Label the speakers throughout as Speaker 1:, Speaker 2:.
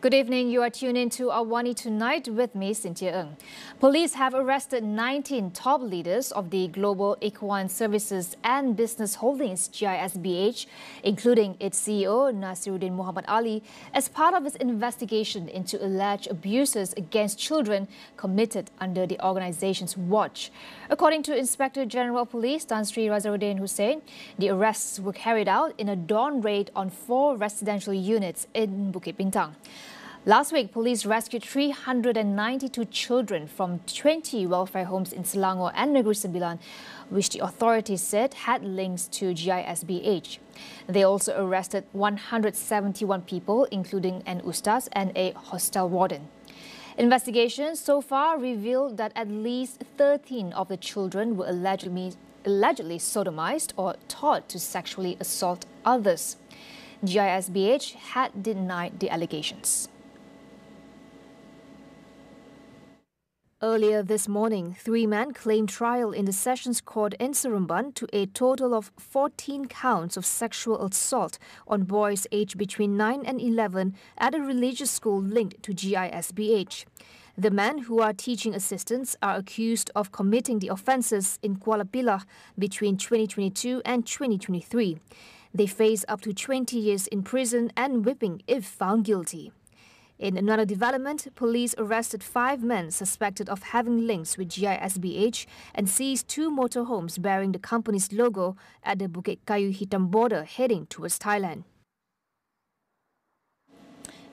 Speaker 1: Good evening. You are tuned in to AWANI Tonight with me, Cynthia Ng. Police have arrested 19 top leaders of the Global Equine Services and Business Holdings GISBH, including its CEO Nasiruddin Muhammad Ali, as part of its investigation into alleged abuses against children committed under the organization's watch. According to Inspector General of Police Tan Sri Razaruddin Hussein, the arrests were carried out in a dawn raid on 4 residential units in Bukit Bintang. Last week, police rescued 392 children from 20 welfare homes in Selangor and Negeri Sembilan, which the authorities said had links to GISBH. They also arrested 171 people, including an ustaz and a hostel warden. Investigations so far revealed that at least 13 of the children were allegedly sodomized or taught to sexually assault others. GISBH had denied the allegations. Earlier this morning, 3 men claimed trial in the Sessions Court in Seremban to a total of 14 counts of sexual assault on boys aged between 9 and 11 at a religious school linked to GISBH. The men, who are teaching assistants, are accused of committing the offences in Kuala Pilah between 2022 and 2023. They face up to 20 years in prison and whipping if found guilty. In another development, police arrested 5 men suspected of having links with GISBH and seized 2 motorhomes bearing the company's logo at the Bukit Kayu Hitam border heading towards Thailand.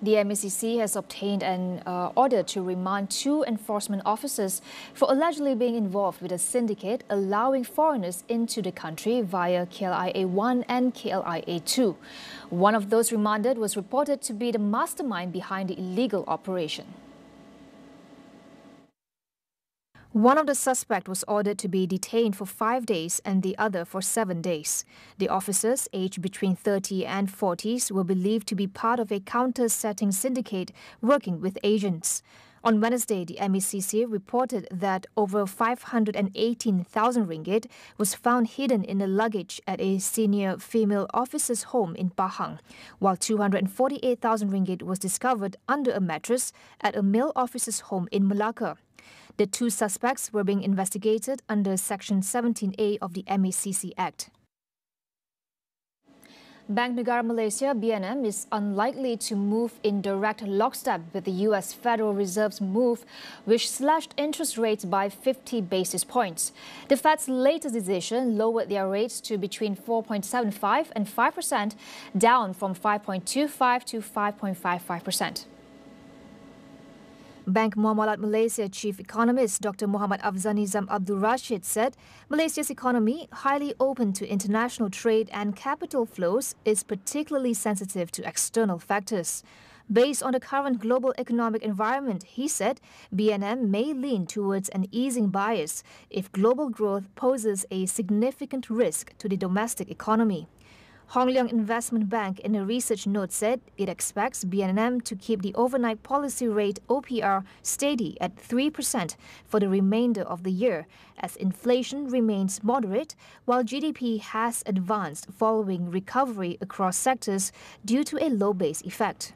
Speaker 1: The MACC has obtained an order to remand 2 enforcement officers for allegedly being involved with a syndicate allowing foreigners into the country via KLIA 1 and KLIA 2. One of those remanded was reported to be the mastermind behind the illegal operation. One of the suspects was ordered to be detained for 5 days and the other for 7 days. The officers, aged between 30 and 40s, were believed to be part of a counter-setting syndicate working with agents. On Wednesday, the MACC reported that over 518,000 ringgit was found hidden in the luggage at a senior female officer's home in Pahang, while 248,000 ringgit was discovered under a mattress at a male officer's home in Malacca. The 2 suspects were being investigated under Section 17A of the MACC Act. Bank Negara Malaysia (BNM) is unlikely to move in direct lockstep with the US Federal Reserve's move, which slashed interest rates by 50 basis points. The Fed's latest decision lowered their rates to between 4.75% and 5%, down from 5.25% to 5.55%. Bank Muamalat Malaysia Chief Economist Dr. Muhammad Afzanizam Abdul Rashid said Malaysia's economy, highly open to international trade and capital flows, is particularly sensitive to external factors. Based on the current global economic environment, he said, BNM may lean towards an easing bias if global growth poses a significant risk to the domestic economy. Hong Leong Investment Bank in a research note said it expects BNM to keep the overnight policy rate OPR steady at 3% for the remainder of the year, as inflation remains moderate, while GDP has advanced following recovery across sectors due to a low base effect.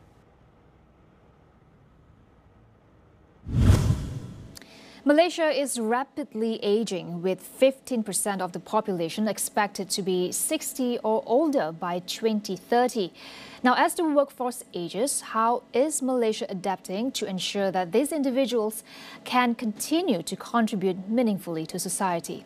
Speaker 1: Malaysia is rapidly aging, with 15% of the population expected to be 60 or older by 2030. Now, as the workforce ages, how is Malaysia adapting to ensure that these individuals can continue to contribute meaningfully to society?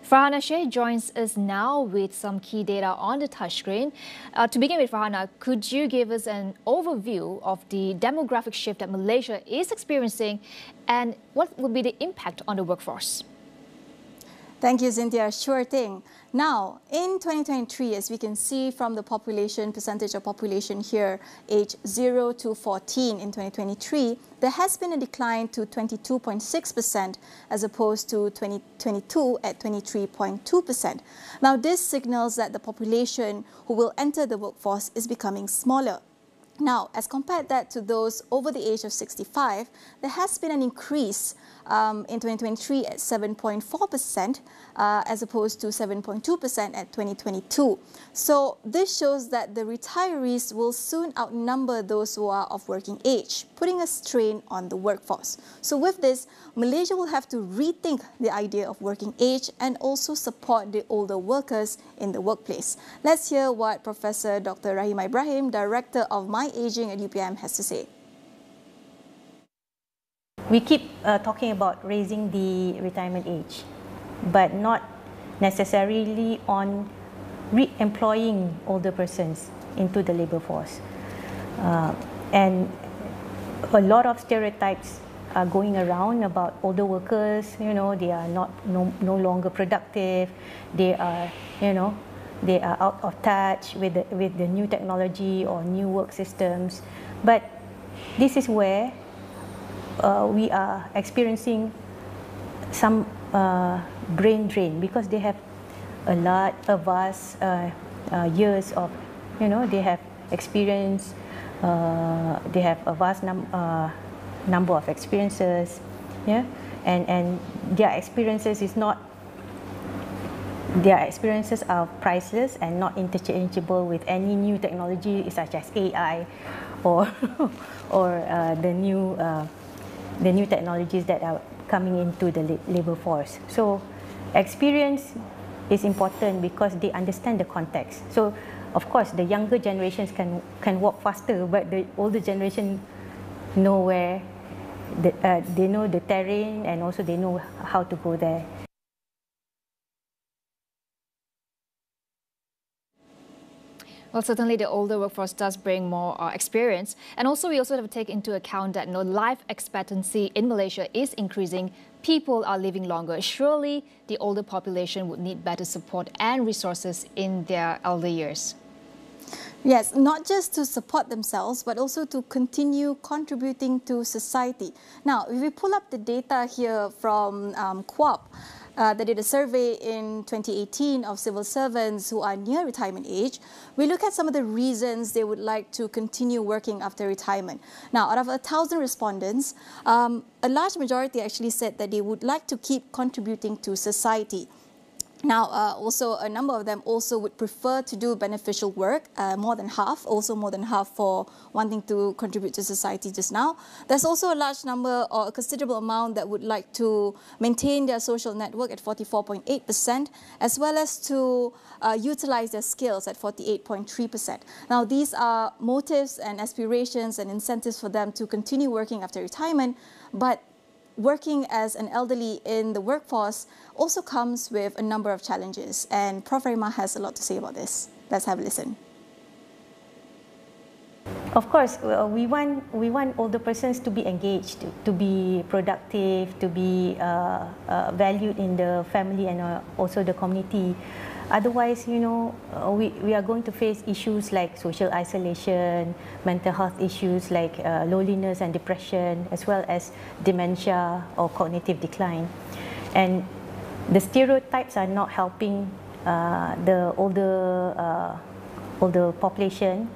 Speaker 1: Farhana Sheikh joins us now with some key data on the touchscreen. To begin with, Farhana, could you give us an overview of the demographic shift that Malaysia is experiencing and what would be the impact on the workforce?
Speaker 2: Thank you, Cynthia. Sure thing. Now, in 2023, as we can see from the percentage of population here, age 0 to 14 in 2023, there has been a decline to 22.6% as opposed to 2022 at 23.2%. Now, this signals that the population who will enter the workforce is becoming smaller. Now, as compared that to those over the age of 65, there has been an increase in 2023 at 7.4%, as opposed to 7.2% at 2022. So this shows that the retirees will soon outnumber those who are of working age, putting a strain on the workforce. So with this, Malaysia will have to rethink the idea of working age and also support the older workers in the workplace. Let's hear what Professor Dr. Rahimah Ibrahim, Director of My Aging at UPM, has to say.
Speaker 3: We keep talking about raising the retirement age, but not necessarily on re-employing older persons into the labour force. And a lot of stereotypes are going around about older workers. You know, they are no longer productive. They are, they are out of touch with the new technology or new work systems. But this is where we are experiencing some brain drain, because they have a vast years of, they have experience, they have a vast number of experiences, yeah, and their experiences are priceless and not interchangeable with any new technology such as AI or the new technologies that are coming into the labour force. So experience is important because they understand the context. So of course the younger generations can walk faster, but the older generation know where they know the terrain, and also they know how to go there.
Speaker 1: Well, certainly the older workforce does bring more experience. And also we also have to take into account that life expectancy in Malaysia is increasing. People are living longer. Surely the older population would need better support and resources in their elder years.
Speaker 2: Yes, not just to support themselves, but also to continue contributing to society. Now, if we pull up the data here from QUAP, they did a survey in 2018 of civil servants who are near retirement age. We look at some of the reasons they would like to continue working after retirement. Now, out of 1,000 respondents, a large majority actually said that they would like to keep contributing to society. Now, also a number of them also would prefer to do beneficial work, more than half for wanting to contribute to society just now. There's also a large number or a considerable amount that would like to maintain their social network at 44.8%, as well as to utilize their skills at 48.3%. Now, these are motives and aspirations and incentives for them to continue working after retirement, but working as an elderly in the workforce also comes with a number of challenges, and Prof. Rahimah has a lot to say about this. Let's have a listen.
Speaker 3: Of course, we want older persons to be engaged, to be productive, to be valued in the family and also the community. Otherwise, we are going to face issues like social isolation, mental health issues like loneliness and depression, as well as dementia or cognitive decline. And the stereotypes are not helping the older population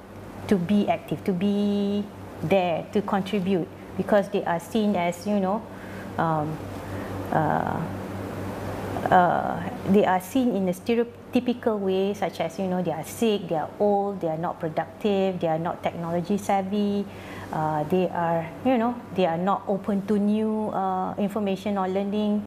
Speaker 3: to be active, to be there, to contribute, because they are seen as, they are seen in a stereotypical way, such as, they are sick, they are old, they are not productive, they are not technology savvy, they are, they are not open to new information or learning.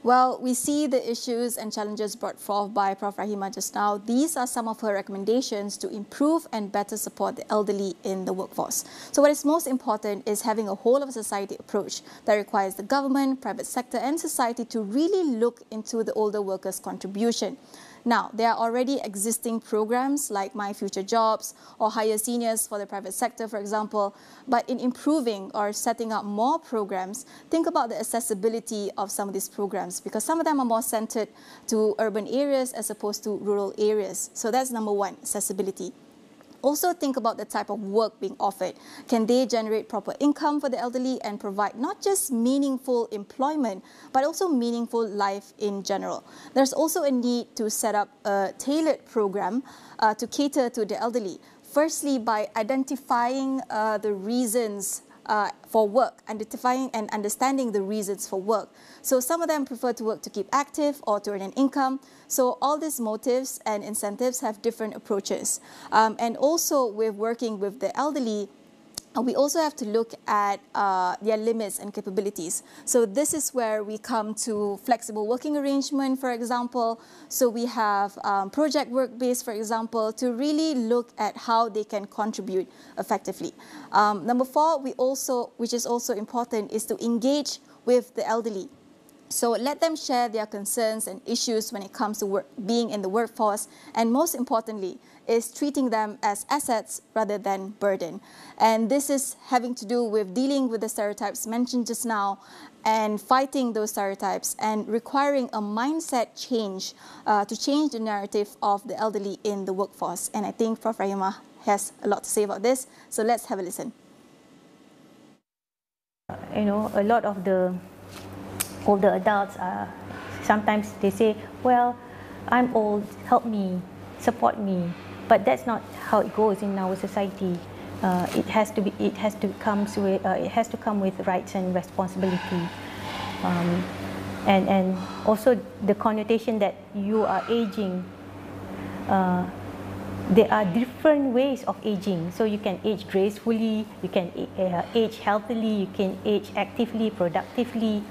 Speaker 2: Well, we see the issues and challenges brought forth by Prof. Rahimah just now. These are some of her recommendations to improve and better support the elderly in the workforce. So what is most important is having a whole of society approach that requires the government, private sector and society to really look into the older workers' contribution. Now, there are already existing programs like My Future Jobs or Hire Seniors for the private sector, for example. But in improving or setting up more programs, think about the accessibility of some of these programs, because some of them are more centered to urban areas as opposed to rural areas. So that's number one, accessibility. Also think about the type of work being offered. Can they generate proper income for the elderly and provide not just meaningful employment, but also meaningful life in general? There's also a need to set up a tailored program to cater to the elderly. Firstly, by identifying the reasons for work, identifying and understanding the reasons for work. So some of them prefer to work to keep active or to earn an income. So all these motives and incentives have different approaches. And also with working with the elderly, we also have to look at their limits and capabilities. So this is where we come to flexible working arrangement, for example. So we have project work-based, for example, to really look at how they can contribute effectively. Number 4, which is also important, is to engage with the elderly. So let them share their concerns and issues when it comes to being in the workforce, and most importantly is treating them as assets rather than burden. And this is having to do with dealing with the stereotypes mentioned just now and fighting those stereotypes and requiring a mindset change to change the narrative of the elderly in the workforce. And I think Prof. Rahimah has a lot to say about this, so let's have a listen.
Speaker 3: You know, a lot of the older adults sometimes they say, well, I'm old, help me, support me. But that's not how it goes in our society. It has to come with rights and responsibility, and also the connotation that you are aging. There are different ways of aging. So you can age gracefully, you can age healthily, you can age actively, productively,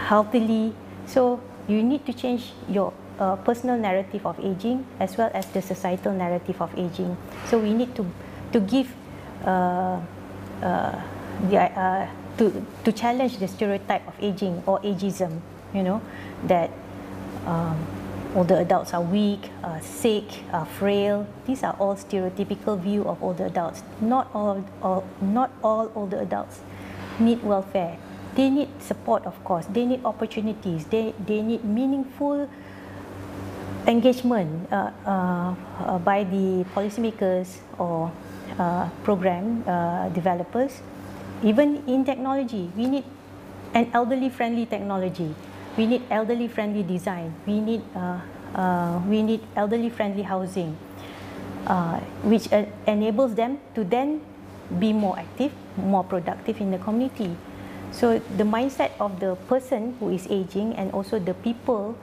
Speaker 3: healthily. So you need to change your personal narrative of aging as well as the societal narrative of aging. So we need to give to challenge the stereotype of aging or ageism. You know, that older adults are weak, sick, frail. These are all stereotypical view of older adults. Not all older adults need welfare. They need support, of course. They need opportunities. They need meaningful engagement by the policymakers or program developers. Even in technology, we need an elderly-friendly technology. We need elderly-friendly design. We need elderly-friendly housing, which enables them to then be more active, more productive in the community. So the mindset of the person who is aging and also the people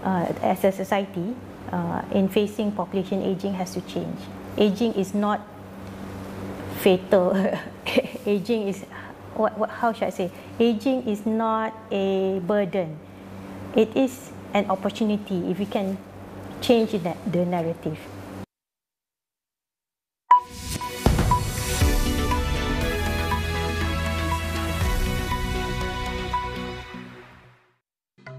Speaker 3: as a society in facing population aging has to change. Aging is not fatal. Aging is, how should I say? Aging is not a burden. It is an opportunity if we can change the narrative.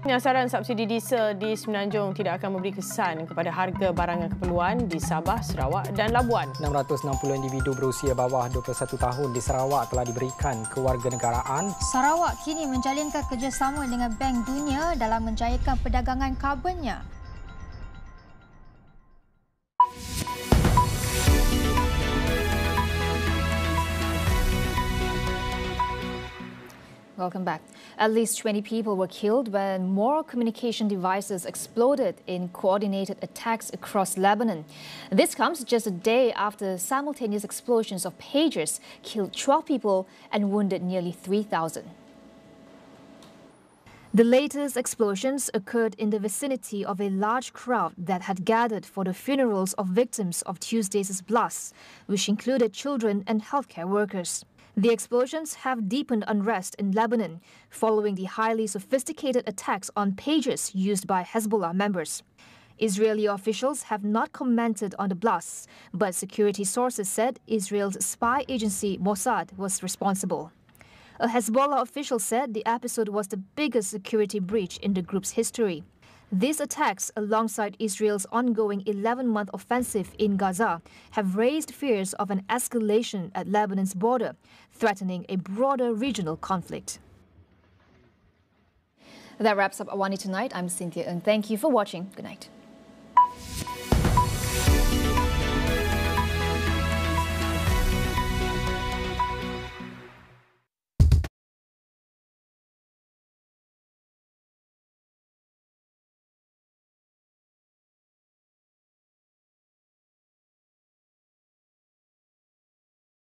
Speaker 4: Penyasaran subsidi diesel di Semenanjung tidak akan memberi kesan kepada harga barangan keperluan di Sabah, Sarawak dan Labuan.
Speaker 5: 660 individu berusia bawah 21 tahun di Sarawak telah diberikan kewarganegaraan.
Speaker 6: Sarawak kini menjalinkan kerjasama dengan Bank Dunia dalam menjayakan perdagangan karbonnya.
Speaker 1: Welcome back. At least 20 people were killed when more communication devices exploded in coordinated attacks across Lebanon. This comes just a day after simultaneous explosions of pagers killed 12 people and wounded nearly 3,000. The latest explosions occurred in the vicinity of a large crowd that had gathered for the funerals of victims of Tuesday's blasts, which included children and healthcare workers. The explosions have deepened unrest in Lebanon following the highly sophisticated attacks on pagers used by Hezbollah members. Israeli officials have not commented on the blasts, but security sources said Israel's spy agency Mossad was responsible. A Hezbollah official said the episode was the biggest security breach in the group's history. These attacks, alongside Israel's ongoing 11-month offensive in Gaza, have raised fears of an escalation at Lebanon's border, threatening a broader regional conflict. That wraps up AWANI Tonight. I'm Cynthia Ng. Thank you for watching. Good night.